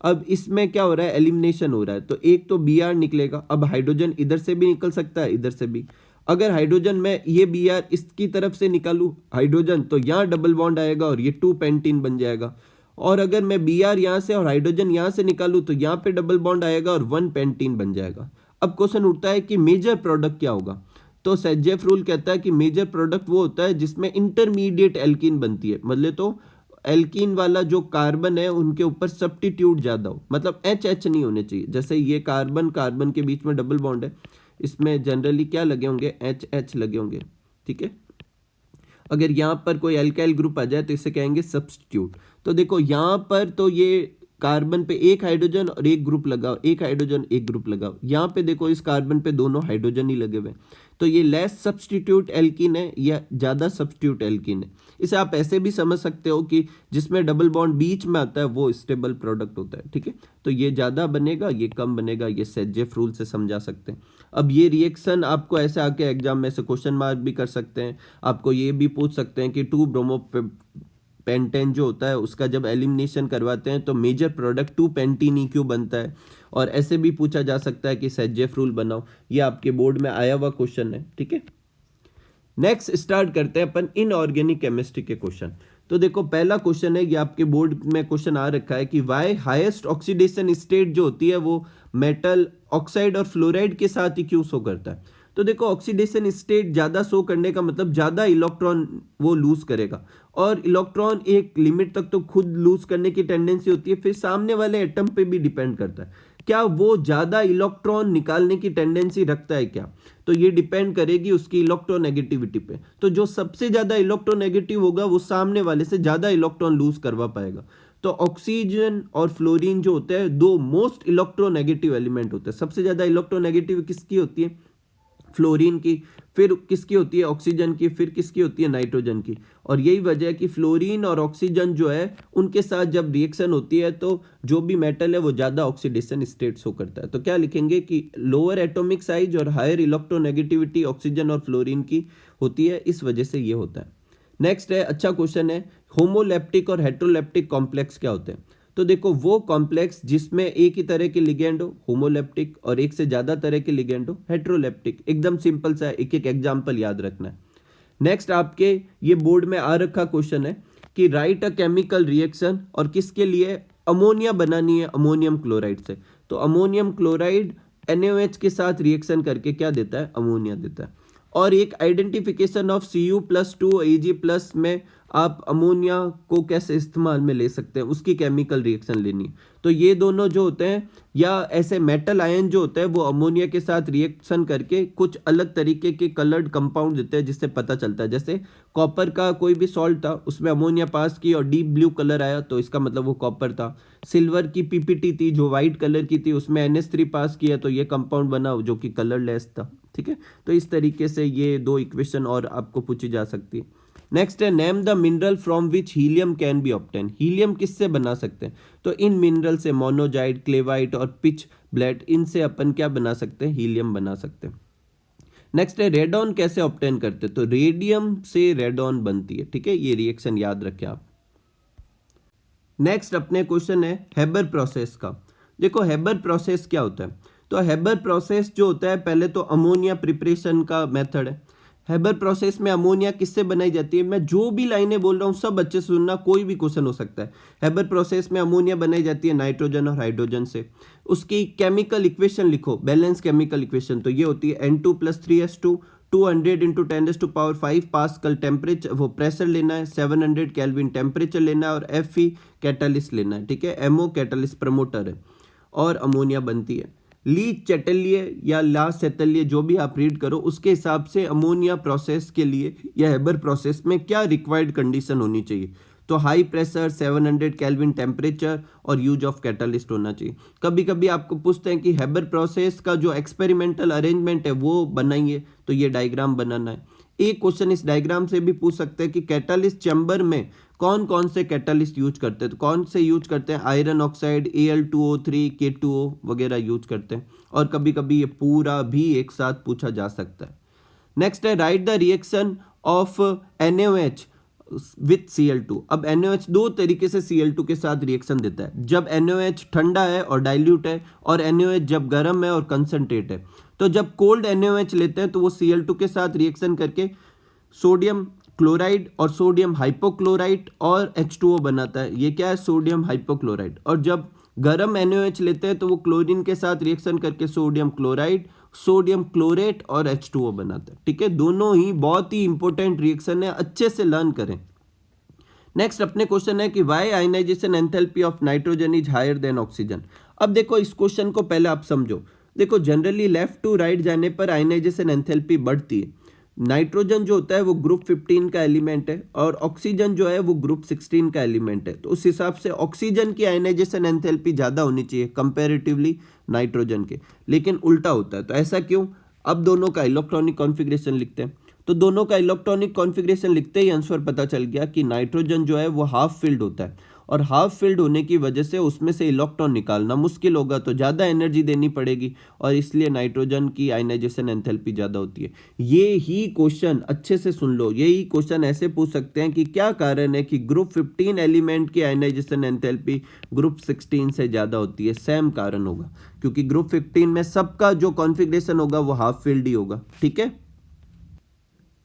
अब इसमें क्या हो रहा है, एलिमिनेशन हो रहा है, तो एक तो Br निकलेगा। अब हाइड्रोजन इधर से भी निकल सकता है, इधर से भी। अगर हाइड्रोजन में ये Br इसकी तरफ से निकालूं हाइड्रोजन तो यहाँ डबल बॉन्ड आएगा और ये 2 पेंटीन बन जाएगा। और अगर मैं Br यहाँ से और हाइड्रोजन यहाँ से निकालूं तो यहाँ पे डबल बॉन्ड आएगा और 1 पेंटीन बन जाएगा। अब क्वेश्चन उठता है कि मेजर प्रोडक्ट क्या होगा, तो सेटजेफ रूल कहता है कि मेजर प्रोडक्ट वो होता है जिसमें इंटरमीडिएट एल्कीन बनती है, मतलब तो एल्कीन वाला जो कार्बन है उनके ऊपर सब्स्टिट्यूट ज्यादा हो, मतलब HH नहीं होने चाहिए। जैसे ये कार्बन कार्बन के बीच में डबल बॉन्ड है, इसमें जनरली क्या लगे होंगे, HH लगे होंगे। ठीक है, अगर यहाँ पर कोई एल्काइल ग्रुप आ जाए तो इसे कहेंगे सब्स्टिट्यूट। तो देखो यहाँ पर तो ये कार्बन पे एक हाइड्रोजन और एक ग्रुप लगाओ, एक हाइड्रोजन एक ग्रुप लगाओ। यहाँ पे देखो इस कार्बन पे दोनों हाइड्रोजन ही लगे हुए, तो ये लेस सब्स्टिट्यूट एल्कीन है या ज़्यादा सब्स्टिट्यूट एल्कीन है। इसे आप ऐसे भी समझ सकते हो कि जिसमें डबल बॉन्ड बीच में आता है वो स्टेबल प्रोडक्ट होता है। ठीक है, तो ये ज़्यादा बनेगा ये कम बनेगा, ये सेटजेफ रूल से समझा सकते हैं। अब ये रिएक्शन आपको ऐसे आके एग्जाम में से क्वेश्चन मार्क भी कर सकते हैं। आपको ये भी पूछ सकते हैं कि 2 ब्रोमो पेंटेन जो होता है उसका जब एलिमिनेशन करवाते हैं तो मेजर प्रोडक्ट 2 पेंटीन ही क्यों बनता है। और ऐसे भी पूछा जा सकता है कि सेटजेफ रूल बनाओ, ये आपके बोर्ड में आया हुआ क्वेश्चन है। ठीक है, नेक्स्ट स्टार्ट करते हैं अपन इनऑर्गेनिक केमिस्ट्री के क्वेश्चन। तो देखो पहला क्वेश्चन है, ये आपके बोर्ड में क्वेश्चन आ रखा है कि वाई हाईएस्ट ऑक्सीडेशन स्टेट जो होती है वो मेटल ऑक्साइड और फ्लोराइड के साथ ही क्यों शो करता है। तो देखो ऑक्सीडेशन स्टेट ज़्यादा शो करने का मतलब ज़्यादा इलेक्ट्रॉन वो लूज करेगा, और इलेक्ट्रॉन एक लिमिट तक तो खुद लूज करने की टेंडेंसी होती है, फिर सामने वाले एटम पे भी डिपेंड करता है क्या वो ज़्यादा इलेक्ट्रॉन निकालने की टेंडेंसी रखता है क्या। तो ये डिपेंड करेगी उसकी इलेक्ट्रोनेगेटिविटी पे। तो जो सबसे ज़्यादा इलेक्ट्रोनेगेटिव होगा वो सामने वाले से ज़्यादा इलेक्ट्रॉन लूज करवा पाएगा। तो ऑक्सीजन और फ्लोरीन जो होते हैं 2 मोस्ट इलेक्ट्रोनेगेटिव एलिमेंट होते हैं। सबसे ज़्यादा इलेक्ट्रोनेगेटिव किसकी होती है, फ्लोरीन की, फिर किसकी होती है ऑक्सीजन की, फिर किसकी होती है नाइट्रोजन की। और यही वजह है कि फ्लोरीन और ऑक्सीजन जो है उनके साथ जब रिएक्शन होती है तो जो भी मेटल है वो ज़्यादा ऑक्सीडेशन स्टेट शो करता है। तो क्या लिखेंगे कि लोअर एटॉमिक साइज और हायर इलेक्ट्रोनेगेटिविटी ऑक्सीजन और फ्लोरीन की होती है, इस वजह से ये होता है। नेक्स्ट है, अच्छा क्वेश्चन है, होमोलेप्टिक और हेट्रोलेप्टिक कॉम्प्लेक्स क्या होते हैं। तो देखो वो कॉम्प्लेक्स जिसमें एक ही तरह के लिगेंड हो होमोलेप्टिक और एक से ज्यादा तरह के लिगेंड हो हेट्रोलेप्टिक। एकदम सिंपल सा है, एक एक एग्जांपल याद रखना है। नेक्स्ट आपके ये बोर्ड में आ रखा क्वेश्चन है कि राइट अ केमिकल रिएक्शन, और किसके लिए, अमोनिया बनानी है अमोनियम क्लोराइड से। तो अमोनियम क्लोराइड NaOH के साथ रिएक्शन करके क्या देता है, अमोनिया देता है। और एक आइडेंटिफिकेशन ऑफ Cu+2 Ag+ में आप अमोनिया को कैसे इस्तेमाल में ले सकते हैं, उसकी केमिकल रिएक्शन लेनी है। तो ये दोनों जो होते हैं या ऐसे मेटल आयन जो होते हैं वो अमोनिया के साथ रिएक्शन करके कुछ अलग तरीके के कलर्ड कंपाउंड देते हैं, जिससे पता चलता है। जैसे कॉपर का कोई भी सॉल्ट था, उसमें अमोनिया पास की और डीप ब्लू कलर आया, तो इसका मतलब वो कॉपर था। सिल्वर की PPT थी जो वाइट कलर की थी, उसमें NH3 पास किया तो ये कंपाउंड बना जो कि कलरलेस था। ठीक है, तो इस तरीके से ये दो इक्वेशन और आपको पूछी जा सकती है। नेक्स्ट है, name the mineral from which helium can be obtain. Helium किससे बना सकते हैं, तो इन मिनरल से मोनोजाइट, क्लेवाइट और पिच ब्लेट, इनसे अपन क्या बना सकते हैं, हीलियम बना सकते हैं। नेक्स्ट है, रेडॉन कैसे ऑब्टेन करते हैं, तो रेडियम से रेडॉन बनती है। ठीक है, ये रिएक्शन याद रखें आप। नेक्स्ट अपने क्वेश्चन है हेबर प्रोसेस का। देखो हेबर प्रोसेस क्या होता है, तो हेबर प्रोसेस जो होता है पहले तो अमोनिया प्रिपरेशन का मेथड है। हेबर प्रोसेस में अमोनिया किससे बनाई जाती है, मैं जो भी लाइनें बोल रहा हूँ सब अच्छे से सुनना, कोई भी क्वेश्चन हो सकता है। हेबर प्रोसेस में अमोनिया बनाई जाती है नाइट्रोजन और हाइड्रोजन से। उसकी केमिकल इक्वेशन लिखो, बैलेंस केमिकल इक्वेशन, तो ये होती है N2+3S2, 200 × 10⁵ पास्कल टेम्परेचर, वो प्रेशर लेना है, 700 केल्विन टेम्परेचर लेना है, और Fe कैटालिस्ट लेना है। ठीक है, MO कैटालिस्ट प्रमोटर है, और अमोनिया बनती है। ली चैटलिए या ला सेटलिए, जो भी आप रीड करो, उसके हिसाब से अमोनिया प्रोसेस के लिए या हेबर प्रोसेस में क्या रिक्वायर्ड कंडीशन होनी चाहिए, तो हाई प्रेशर, 700 केल्विन टेम्परेचर और यूज ऑफ कैटालिस्ट होना चाहिए। कभी कभी आपको पूछते हैं कि हेबर प्रोसेस का जो एक्सपेरिमेंटल अरेंजमेंट है वो बनाइए, तो ये डायग्राम बनाना है। एक क्वेश्चन इस डायग्राम से भी पूछ सकते हैं कि कैटालिस्ट चैम्बर में कौन कौन से कैटालिस्ट यूज करते हैं, तो कौन से यूज करते हैं, आयरन ऑक्साइड, Al2O3, K2O वगैरह यूज करते हैं। और कभी कभी ये पूरा भी एक साथ पूछा जा सकता है। नेक्स्ट है, right the reaction of NaOH with Cl2। अब NaOH दो तरीके से Cl2 के साथ रिएक्शन देता है, जब NaOH ठंडा है और डाइल्यूट है, और NaOH जब गर्म है और कंसंट्रेट है। तो जब कोल्ड NaOH लेते हैं तो वो Cl2 के साथ रिएक्शन करके सोडियम क्लोराइड और सोडियम हाइपोक्लोराइट और H2O बनाता है। ये क्या है, सोडियम हाइपोक्लोराइड। और जब गर्म NaOH लेते हैं तो वो क्लोरीन के साथ रिएक्शन करके सोडियम क्लोराइड, सोडियम क्लोरेट और H2O बनाता है। ठीक है, दोनों ही बहुत ही इंपॉर्टेंट रिएक्शन है, अच्छे से लर्न करें। नेक्स्ट अपने क्वेश्चन है कि why ionization enthalpy of nitrogen is higher than oxygen. अब देखो इस क्वेश्चन को पहले आप समझो। देखो जनरली लेफ्ट टू राइट जाने पर आयनाइजेशन एंथैल्पी बढ़ती है। नाइट्रोजन जो होता है वो ग्रुप 15 का एलिमेंट है, और ऑक्सीजन जो है वो ग्रुप 16 का एलिमेंट है। तो उस हिसाब से ऑक्सीजन की आयनाइजेशन एंथैल्पी ज़्यादा होनी चाहिए कंपैरेटिवली नाइट्रोजन के, लेकिन उल्टा होता है। तो ऐसा क्यों, अब दोनों का इलेक्ट्रॉनिक कॉन्फ़िगरेशन लिखते हैं। तो दोनों का इलेक्ट्रॉनिक कॉन्फ़िगरेशन लिखते ही आंसर पता चल गया कि नाइट्रोजन जो है वो हाफ फिल्ड होता है, और हाफ फिल्ड होने की वजह से उसमें से इलेक्ट्रॉन निकालना मुश्किल होगा, तो ज़्यादा एनर्जी देनी पड़ेगी, और इसलिए नाइट्रोजन की आयनाइजेशन एंथैल्पी ज़्यादा होती है। ये ही क्वेश्चन अच्छे से सुन लो, यही क्वेश्चन ऐसे पूछ सकते हैं कि क्या कारण है कि ग्रुप 15 एलिमेंट की आयनाइजेशन एंथैल्पी ग्रुप 16 से ज़्यादा होती है। सेम कारण होगा, क्योंकि ग्रुप 15 में सबका जो कॉन्फ़िगरेशन होगा वो हाफ फिल्ड ही होगा। ठीक है,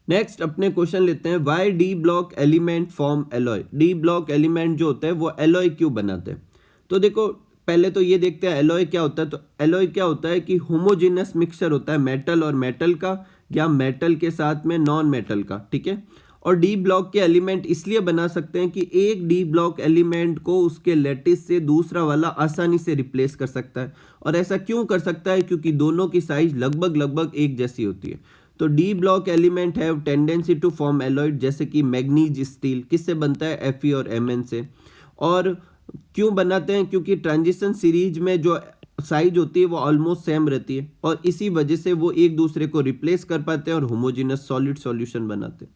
नेक्स्ट अपने क्वेश्चन लेते हैं, why D block element form alloy. D block element जो होते हैं वो एलॉय क्यों बनाते हैं। तो देखो पहले तो ये देखते हैं एलॉय क्या होता है। तो एलॉय क्या होता है कि होमोजेनस मिक्सचर होता है मेटल और मेटल का, या मेटल के साथ में नॉन मेटल का। ठीक है, और डी ब्लॉक के एलिमेंट इसलिए बना सकते हैं कि एक डी ब्लॉक एलिमेंट को उसके लैटिस से दूसरा वाला आसानी से रिप्लेस कर सकता है। और ऐसा क्यों कर सकता है, क्योंकि दोनों की साइज लगभग एक जैसी होती है। तो D block element have tendency to form alloyed, जैसे कि मैग्नीज स्टील किससे बनता है, Fe और Mn से। और क्यों बनाते हैं, क्योंकि ट्रांजिशन सीरीज में जो साइज होती है वो ऑलमोस्ट सेम रहती है और इसी वजह से वो एक दूसरे को रिप्लेस कर पाते हैं और होमोजेनस सॉलिड सॉल्यूशन बनाते हैं।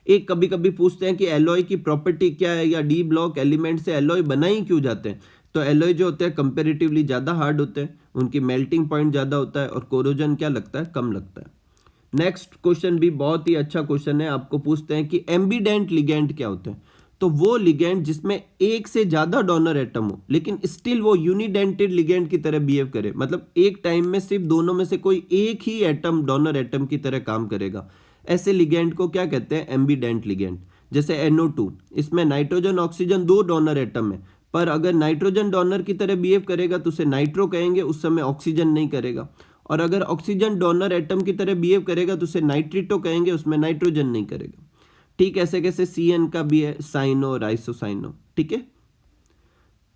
एक कभी कभी पूछते हैं कि एलॉय की प्रॉपर्टी क्या है या डी ब्लॉक एलिमेंट से एलॉय बनाई क्यों जाते हैं। तो एलॉय जो होते हैं कंपेरेटिवली ज़्यादा हार्ड होते हैं, उनकी मेल्टिंग पॉइंट ज़्यादा होता है और कोरोजन क्या लगता है, कम लगता है। नेक्स्ट क्वेश्चन भी बहुत ही अच्छा क्वेश्चन है, आपको पूछते हैं कि एम्बीडेंट लिगेंड क्या होते हैं। तो वो लिगेंड जिसमें एक से ज्यादा डोनर एटम हो लेकिन स्टिल वो यूनिडेंटेड लिगेंड की तरह बिहेव करे, मतलब एक टाइम में सिर्फ दोनों में से कोई एक ही एटम डोनर एटम की तरह काम करेगा, ऐसे लिगेंड को क्या कहते हैं, एम्बीडेंट लिगेंड। जैसे NO2, इसमें नाइट्रोजन ऑक्सीजन दो डोनर एटम है, पर अगर नाइट्रोजन डोनर की तरह बिहेव करेगा तो उसे नाइट्रो कहेंगे, उस समय ऑक्सीजन नहीं करेगा। और अगर ऑक्सीजन डोनर एटम की तरह बिहेव करेगा तो उसे नाइट्रिटो कहेंगे, उसमें नाइट्रोजन नहीं करेगा। ठीक, ऐसे कैसे CN का भी है साइनो और आइसोसाइनो। ठीक है,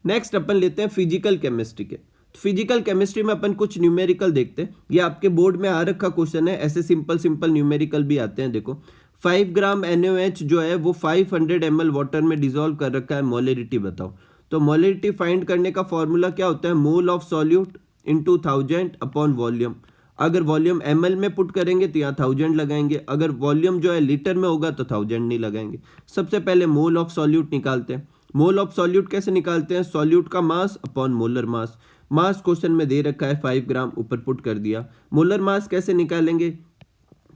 नेक्स्ट अपन लेते हैं फिजिकल केमिस्ट्री के। फिजिकल केमिस्ट्री में अपन कुछ न्यूमेरिकल देखते हैं, ये आपके बोर्ड में आ रखा क्वेश्चन है, ऐसे सिंपल सिंपल न्यूमेरिकल भी आते हैं। देखो 5 ग्राम NaOH जो है वो 500 ml वाटर में डिसॉल्व कर रखा है, मोलरिटी बताओ। तो मोलरिटी फाइंड करने का फॉर्मूला क्या होता है, mole of solute into 1000 upon volume. अगर वॉल्यूम ml में पुट करेंगे तो यहाँ 1000 लगाएंगे, अगर वॉल्यूम जो है लीटर में होगा तो 1000 नहीं लगाएंगे। सबसे पहले मोल ऑफ सॉल्यूट निकालते हैं। मोल ऑफ सॉल्यूट कैसे निकालते हैं, सॉल्यूट का मास अपॉन मोलर मास। मास क्वेश्चन में दे रखा है 5 ग्राम, ऊपर पुट कर दिया। मोलर मास कैसे निकालेंगे,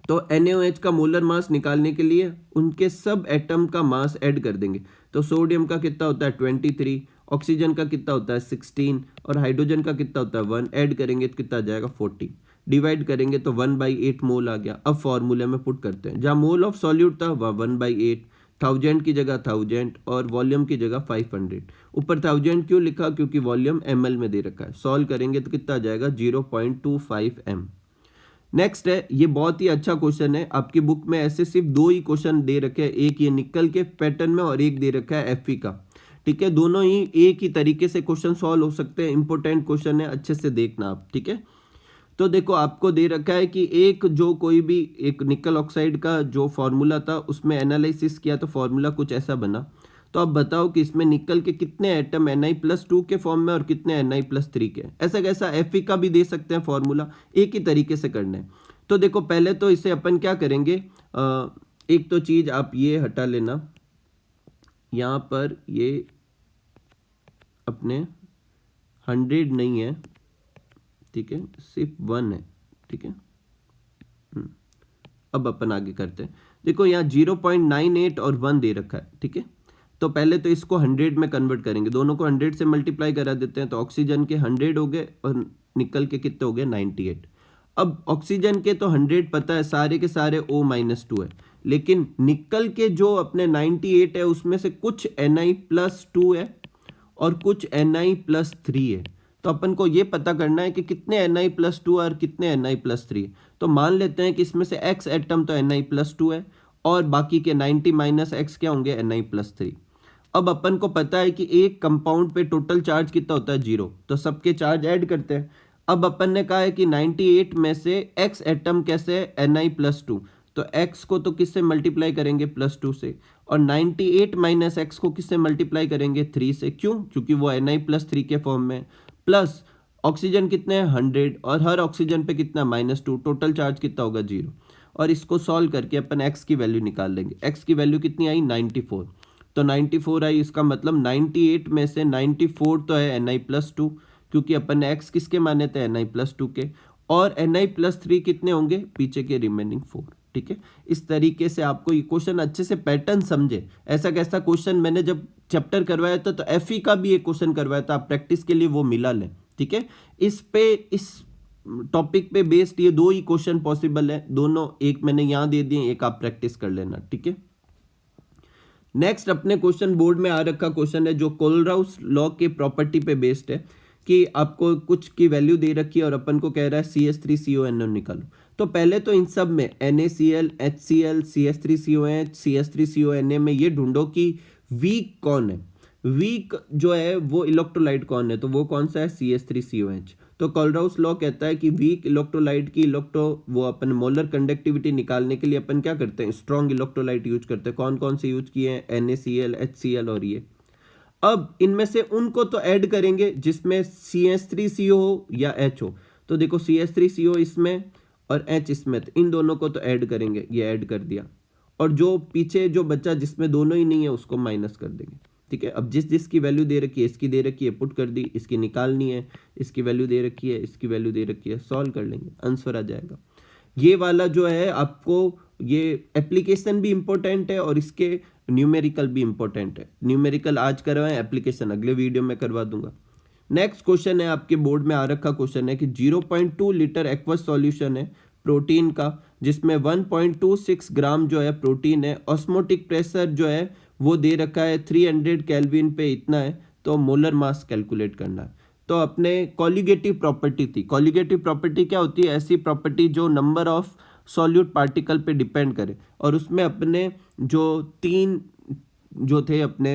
तो NaOH का मोलर मास निकालने के लिए उनके सब एटम का मास ऐड कर देंगे। तो सोडियम का कितना होता है 23, ऑक्सीजन का कितना होता है 16 और हाइड्रोजन का कितना होता है 1, ऐड करेंगे तो कितना आ जाएगा 40, डिवाइड करेंगे तो 1/8 मोल आ गया। अब फॉर्मूले में पुट करते हैं, जहाँ मोल ऑफ सॉल्यूट था वह 1/8, 1000 की जगह 1000 और वॉल्यूम की जगह 500। ऊपर 1000 क्यों लिखा, क्योंकि वॉल्यूम ml में दे रखा है। सॉल्व करेंगे तो कितना आ जाएगा 0.25 m। नेक्स्ट है, ये बहुत ही अच्छा क्वेश्चन है, आपकी बुक में ऐसे सिर्फ दो ही क्वेश्चन दे रखे हैं, एक ये निकल के पैटर्न में और एक दे रखा है Fe का। ठीक है, दोनों ही एक ही तरीके से क्वेश्चन सॉल्व हो सकते हैं, इंपॉर्टेंट क्वेश्चन है, अच्छे से देखना आप। ठीक है, तो देखो आपको दे रखा है कि एक जो कोई भी एक निकल ऑक्साइड का जो फॉर्मूला था उसमें एनालिसिस किया तो फॉर्मूला कुछ ऐसा बना। तो आप बताओ कि इसमें निकल के कितने एटम Na+2 के फॉर्म में और कितने Na+3 के। ऐसा कैसा Fe का भी दे सकते हैं फॉर्मूला, एक ही तरीके से करना है। तो देखो पहले तो इसे अपन क्या करेंगे, एक तो चीज आप ये हटा लेना, यहाँ पर ये अपने 100 नहीं है, ठीक है, सिर्फ 1 है। ठीक है, अब अपन आगे करते हैं। देखो यहाँ 0.98 और 1 दे रखा है। ठीक है, तो पहले तो इसको 100 में कन्वर्ट करेंगे, दोनों को 100 से मल्टीप्लाई करा देते हैं। तो ऑक्सीजन के 100 हो गए और निकल के कितने हो गए 98। अब ऑक्सीजन के तो 100 पता है, सारे के सारे O-2 है, लेकिन निकल के जो अपने 98 है उसमें से कुछ Na+2 है और कुछ Na+3 है। तो अपन को ये पता करना है कि कितने Na+2 और कितने Na+3। तो मान लेते हैं कि इसमें से X एटम तो Na+2 है और बाकी के 90 - X क्या होंगे Na+3। अब अपन को पता है कि एक कंपाउंड पे टोटल चार्ज कितना होता है 0, तो सबके चार्ज ऐड करते हैं। अब अपन ने कहा है कि 98 में से X एटम कैसे है Na+2, तो X को तो किससे मल्टीप्लाई करेंगे +2 से, और 98 - X को किससे मल्टीप्लाई करेंगे 3 से। क्यों, क्योंकि वो Na+3 के फॉर्म में। प्लस ऑक्सीजन कितने हैं 100 और हर ऑक्सीजन पे कितना -2, टोटल चार्ज कितना होगा 0। और इसको सॉल्व करके अपन X की वैल्यू निकाल लेंगे। X की वैल्यू कितनी आई 94, तो 94 आई, इसका मतलब 98 में से 94 तो है Na+2, क्योंकि अपन ने X किसके माने थे Na+2 के, और Na+3 कितने होंगे पीछे के रिमेनिंग 4। ठीक है, इस तरीके से आपको ये क्वेश्चन अच्छे से पैटर्न समझे। ऐसा कैसा क्वेश्चन मैंने जब चैप्टर करवाया था तो Fe का भी एक क्वेश्चन करवाया था, आप प्रैक्टिस के लिए वो मिला लें। ठीक है, इस टॉपिक पे बेस्ड ये दो ही क्वेश्चन पॉसिबल है, दोनों एक मैंने यहाँ दे दिए, एक आप प्रैक्टिस कर लेना। ठीक है, नेक्स्ट अपने क्वेश्चन बोर्ड में आ रखा क्वेश्चन है जो कोलराउस लॉ के प्रॉपर्टी पे बेस्ड है, कि आपको कुछ की वैल्यू दे रखी है और अपन को कह रहा है CH3CONO निकालो। तो पहले तो इन सब में NaCl, HCl, CH3COH, CH3CONA में ये ढूंढो कि वीक कौन है। वीक जो है वो इलेक्ट्रोलाइट कौन है, तो वो कौन सा है CH3COH। तो कोलराउस लॉ कहता है कि वीक इलेक्ट्रोलाइट की वो अपन मोलर कंडक्टिविटी निकालने के लिए अपन क्या करते हैं, स्ट्रॉन्ग इलेक्ट्रोलाइट यूज करते हैं। कौन कौन से यूज किए हैं, NaCl, HCl और ये। अब इनमें से उनको तो ऐड करेंगे जिसमें CH3CO हो या H हो। तो देखो CH3CO इसमें और H इसमें, तो इन दोनों को तो ऐड करेंगे, ये ऐड कर दिया। और जो पीछे जो बच्चा जिसमें दोनों ही नहीं है उसको माइनस कर देंगे। ठीक है, अब जिस जिसकी वैल्यू दे रखी है, इसकी दे रखी है पुट कर दी, इसकी निकालनी है, इसकी वैल्यू दे रखी है, इसकी वैल्यू दे रखी है, सॉल्व कर लेंगे, आंसर आ जाएगा। ये वाला जो है आपको, ये एप्लीकेशन भी इंपॉर्टेंट है और इसके न्यूमेरिकल भी इंपॉर्टेंट है। न्यूमेरिकल आज करवाएं, एप्लीकेशन अगले वीडियो में करवा दूंगा। नेक्स्ट क्वेश्चन है, आपके बोर्ड में आ रखा क्वेश्चन है कि 0.2 लीटर एक्वस सॉल्यूशन है प्रोटीन का, जिसमें 1.26 ग्राम जो है प्रोटीन है। ऑस्मोटिक प्रेशर जो है वो दे रखा है 300 केल्विन पे इतना है, तो मोलर मास कैलकुलेट करना है। तो अपने कॉलिगेटिव प्रॉपर्टी थी। कॉलिगेटिव प्रॉपर्टी क्या होती है? ऐसी प्रॉपर्टी जो नंबर ऑफ सॉल्यूट पार्टिकल पे डिपेंड करे, और उसमें अपने जो तीन जो थे अपने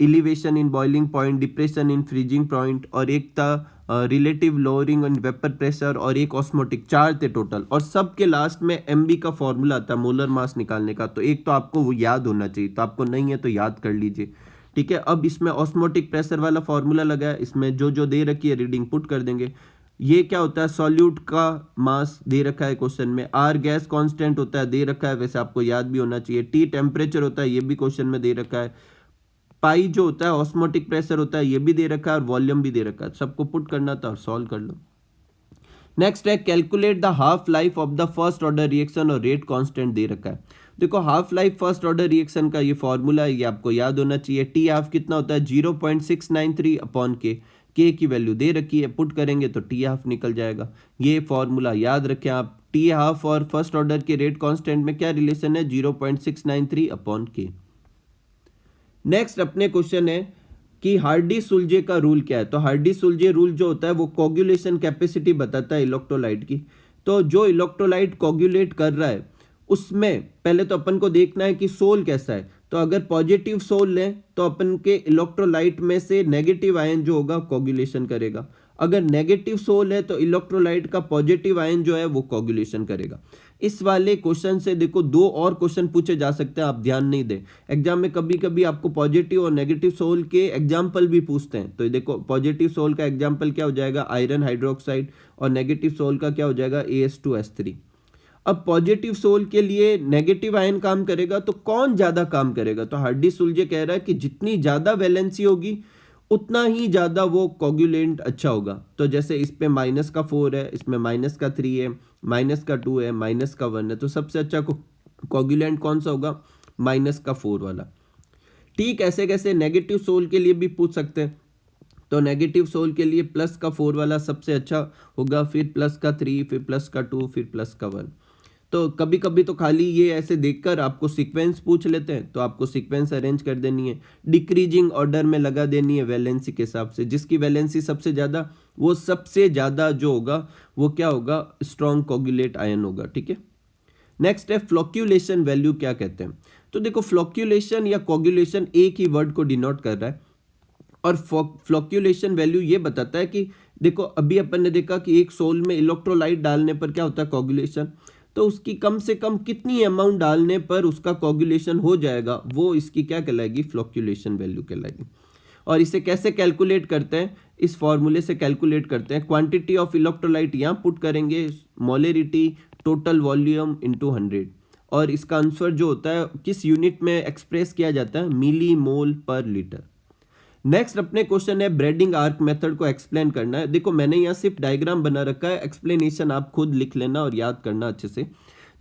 elevation in boiling point, depression in freezing point, और एक था relative lowering in vapour pressure, और एक ऑस्मोटिक, 4 थे टोटल। और सबके लास्ट में MB का फॉर्मूला आता है मोलर मास निकालने का। तो एक तो आपको वो याद होना चाहिए, तो आपको नहीं है तो याद कर लीजिए। ठीक है, अब इसमें ऑस्मोटिक प्रेशर वाला फॉर्मूला लगा है, इसमें जो जो दे रखी है रीडिंग पुट कर देंगे। ये क्या होता है? सॉल्यूट का मास दे रखा है क्वेश्चन में। R गैस कांस्टेंट होता है, दे रखा है, वैसे आपको याद भी होना चाहिए। T टेम्परेचर होता है, ये भी क्वेश्चन में दे रखा है। पाई जो होता है ऑस्मोटिक प्रेशर होता है, ये भी दे रखा है, और वॉल्यूम भी दे रखा है। सबको पुट करना था और सॉल्व कर लो। नेक्स्ट है calculate the half life of the first order reaction, और रेट कांस्टेंट दे रखा है। देखो half life first order reaction का ये फॉर्मूला है, ये आपको याद होना चाहिए। टी हाफ कितना होता है? 0.693 अपॉन के की वैल्यू दे रखी है, पुट करेंगे तो टी हाफ निकल जाएगा। ये फॉर्मूला याद रखें आप। टी हाफ और फर्स्ट ऑर्डर के रेट कांस्टेंट में क्या रिलेशन है? 0.693 अपॉन के। नेक्स्ट अपने क्वेश्चन है कि हार्डी-सुलजे का रूल क्या है? तो हार्डी-सुलजे रूल जो होता है वो कोगुलेशन कैपेसिटी बताता है इलेक्ट्रोलाइट की। तो जो इलेक्ट्रोलाइट कोगुलेट कर रहा है उसमें पहले तो अपन को देखना है कि सोल कैसा है। तो अगर पॉजिटिव सोल लें तो अपन के इलेक्ट्रोलाइट में से नेगेटिव आयन जो होगा कोगुलेशन करेगा। अगर नेगेटिव सोल है तो इलेक्ट्रोलाइट का पॉजिटिव आयन जो है वो कोगुलेशन करेगा। इस वाले क्वेश्चन से देखो 2 और क्वेश्चन पूछे जा सकते हैं, आप ध्यान नहीं दें। एग्जाम में कभी कभी आपको पॉजिटिव और नेगेटिव सोल के एग्जाम्पल भी पूछते हैं। तो देखो पॉजिटिव सोल का एग्जाम्पल क्या हो जाएगा? आयरन हाइड्रोक्साइड, और नेगेटिव सोल का क्या हो जाएगा? AS2S3। अब पॉजिटिव सोल के लिए नेगेटिव आयन काम करेगा, तो कौन ज्यादा काम करेगा? तो हार्डी-सुलजे कह रहा है कि जितनी ज्यादा वैलेंसी होगी उतना ही ज्यादा वो कोगुलेंट अच्छा होगा। तो जैसे इस पे -4 है, इसमें -3 है, -2 है, -1 है, तो सबसे अच्छा कोगुलेंट कौन सा होगा? -4 वाला। ठीक ऐसे कैसे नेगेटिव सोल के लिए भी पूछ सकते हैं। तो नेगेटिव सोल के लिए +4 वाला सबसे अच्छा होगा, फिर +3, फिर +2, फिर +1। तो कभी कभी तो खाली ये ऐसे देखकर आपको सीक्वेंस पूछ लेते हैं, तो आपको सीक्वेंस अरेंज कर देनी है, डिक्रीजिंग ऑर्डर में लगा देनी है वैलेंसी के हिसाब से। जिसकी वैलेंसी सबसे ज़्यादा, वो सबसे ज़्यादा जो होगा वो क्या होगा? स्ट्रॉन्ग कोगुलेट आयन होगा। ठीक है, नेक्स्ट है फ्लोक्यूलेशन वैल्यू क्या कहते हैं? तो देखो फ्लोक्यूलेशन या कोगुलेशन एक ही वर्ड को डिनोट कर रहा है, और फ्लोक्यूलेशन वैल्यू ये बताता है कि देखो अभी अपन ने देखा कि एक सोल में इलेक्ट्रोलाइट डालने पर क्या होता है? कोगुलेशन। तो उसकी कम से कम कितनी अमाउंट डालने पर उसका कोगुलेशन हो जाएगा, वो इसकी क्या कहलाएगी? फ्लोक्यूलेशन वैल्यू कहलाएगी। और इसे कैसे कैलकुलेट करते हैं? इस फॉर्मूले से कैलकुलेट करते हैं। क्वांटिटी ऑफ इलेक्ट्रोलाइट यहाँ पुट करेंगे, मोलरिटी टोटल वॉल्यूम इंटू 100, और इसका आंसर जो होता है किस यूनिट में एक्सप्रेस किया जाता है? मिली मोल पर लीटर। नेक्स्ट अपने क्वेश्चन है ब्रेडिंग आर्क मेथड को एक्सप्लेन करना है। देखो मैंने यहाँ सिर्फ डायग्राम बना रखा है, एक्सप्लेनेशन आप खुद लिख लेना और याद करना अच्छे से।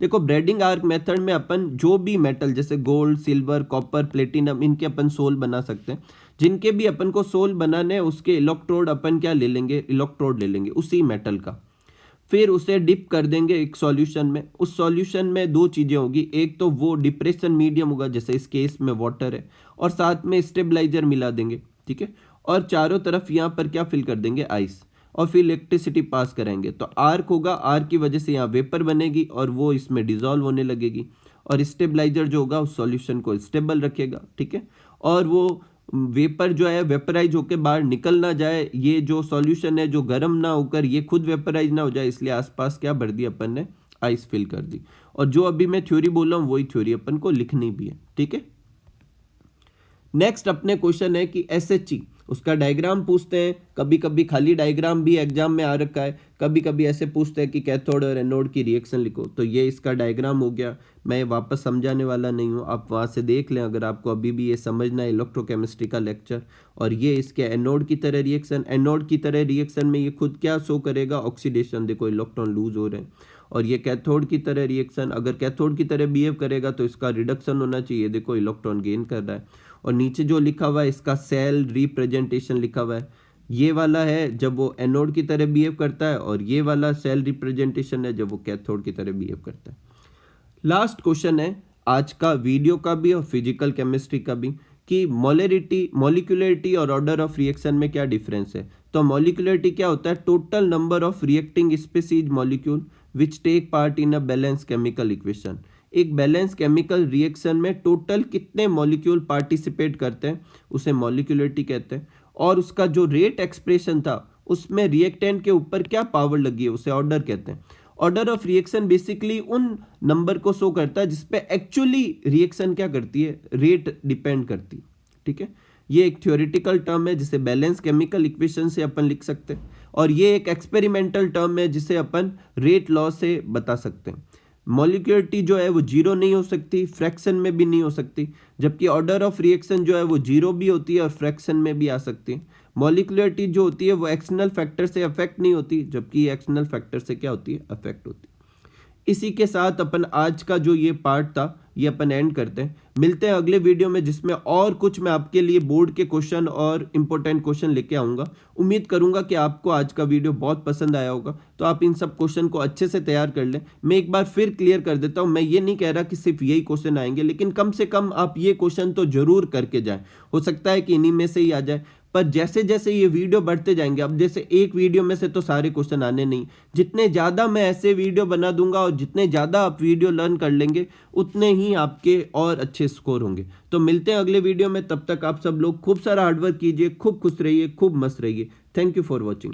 देखो ब्रेडिंग आर्क मेथड में अपन जो भी मेटल जैसे गोल्ड, सिल्वर, कॉपर, प्लेटिनम, इनके अपन सोल बना सकते हैं। जिनके भी अपन को सोल बनाने हैं उसके इलेक्ट्रोड अपन क्या ले लेंगे? इलेक्ट्रोड ले लेंगे उसी मेटल का। फिर उसे डिप कर देंगे एक सॉल्यूशन में। उस सॉल्यूशन में 2 चीज़ें होगी, एक तो वो डिप्रेशन मीडियम होगा, जैसे इस केस में वाटर है, और साथ में स्टेबलाइजर मिला देंगे। ठीक है, और चारों तरफ यहाँ पर क्या फिल कर देंगे? आइस, और फिर इलेक्ट्रिसिटी पास कराएंगे। तो आर्क होगा, आर्क की वजह से यहाँ वेपर बनेगी और वो इसमें डिजॉल्व होने लगेगी, और स्टेबलाइजर जो होगा उस सॉल्यूशन को स्टेबल रखेगा। ठीक है, और वो वेपर जो है वेपराइज होकर बाहर निकल ना जाए, ये जो सॉल्यूशन है जो गर्म ना होकर ये खुद वेपराइज ना हो जाए, इसलिए आसपास क्या भर दी अपन ने? आइस फिल कर दी। और जो अभी मैं थ्योरी बोल रहा हूँ वही थ्योरी अपन को लिखनी भी है। ठीक है, नेक्स्ट अपने क्वेश्चन है कि SHE, उसका डायग्राम पूछते हैं। कभी कभी खाली डायग्राम भी एग्जाम में आ रखा है, कभी कभी ऐसे पूछते हैं कि कैथोड और एनोड की रिएक्शन लिखो। तो ये इसका डायग्राम हो गया, मैं वापस समझाने वाला नहीं हूँ, आप वहाँ से देख लें अगर आपको अभी भी ये समझना है इलेक्ट्रोकेमिस्ट्री का लेक्चर। और ये इसके एनोड की तरह रिएक्शन, एनोड की तरह रिएक्शन में ये खुद क्या शो करेगा, ऑक्सीडेशन, देखो इलेक्ट्रॉन लूज हो रहे हैं। और ये कैथोड की तरह रिएक्शन, अगर कैथोड की तरह बिहेव करेगा तो इसका रिडक्शन होना चाहिए, देखो इलेक्ट्रॉन गेन कर रहा है। और नीचे जो लिखा हुआ है इसका सेल रिप्रेजेंटेशन लिखा हुआ है, ये वाला है जब वो एनोड की तरह बिहेव करता है, और ये वाला सेल रिप्रेजेंटेशन है जब वो कैथोड की तरह बिहेव करता है। लास्ट क्वेश्चन है आज का वीडियो का भी और फिजिकल केमिस्ट्री का भी, कि मोलरिटी, मॉलिक्यूलरिटी और ऑर्डर ऑफ रिएक्शन में क्या डिफरेंस है। तो मॉलिक्यूलरिटी क्या होता है, total number of reacting species molecule which take part in a balance chemical equation. एक बैलेंस केमिकल रिएक्शन में टोटल कितने मॉलिक्यूल पार्टिसिपेट करते हैं उसे मॉलिक्यूलरिटी कहते हैं। और उसका जो रेट एक्सप्रेशन था उसमें रिएक्टेंट के ऊपर क्या पावर लगी है उसे ऑर्डर कहते हैं। ऑर्डर ऑफ रिएक्शन बेसिकली उन नंबर को शो करता है जिसपे एक्चुअली रिएक्शन क्या करती है, रेट डिपेंड करती है। ठीक है, ये एक थ्योरेटिकल टर्म है जिसे बैलेंस केमिकल इक्वेशन से अपन लिख सकते हैं, और ये एक एक्सपेरिमेंटल टर्म है जिसे अपन रेट लॉ से बता सकते हैं। मॉलिक्यूलरिटी जो है वो जीरो नहीं हो सकती, फ्रैक्शन में भी नहीं हो सकती, जबकि ऑर्डर ऑफ रिएक्शन जो है वो जीरो भी होती है और फ्रैक्शन में भी आ सकती है। मॉलिक्यूलरिटी जो होती है वो एक्सटर्नल फैक्टर से अफेक्ट नहीं होती, जबकि एक्सटर्नल फैक्टर से क्या होती है, अफेक्ट होती है। इसी के साथ अपन आज का जो ये पार्ट था ये अपन एंड करते हैं। मिलते हैं अगले वीडियो में जिसमें और कुछ मैं आपके लिए बोर्ड के क्वेश्चन और इंपॉर्टेंट क्वेश्चन लेके आऊँगा। उम्मीद करूँगा कि आपको आज का वीडियो बहुत पसंद आया होगा, तो आप इन सब क्वेश्चन को अच्छे से तैयार कर लें। मैं एक बार फिर क्लियर कर देता हूँ, मैं ये नहीं कह रहा कि सिर्फ यही क्वेश्चन आएंगे, लेकिन कम से कम आप ये क्वेश्चन तो जरूर करके जाएं। हो सकता है कि इन्हीं में से ही आ जाए, पर जैसे जैसे ये वीडियो बढ़ते जाएंगे, अब जैसे एक वीडियो में से तो सारे क्वेश्चन आने नहीं, जितने ज़्यादा मैं ऐसे वीडियो बना दूंगा और जितने ज़्यादा आप वीडियो लर्न कर लेंगे उतने ही आपके और अच्छे स्कोर होंगे। तो मिलते हैं अगले वीडियो में, तब तक आप सब लोग खूब सारा हार्डवर्क कीजिए, खूब खुश रहिए, खूब मस्त रहिए। Thank you for watching.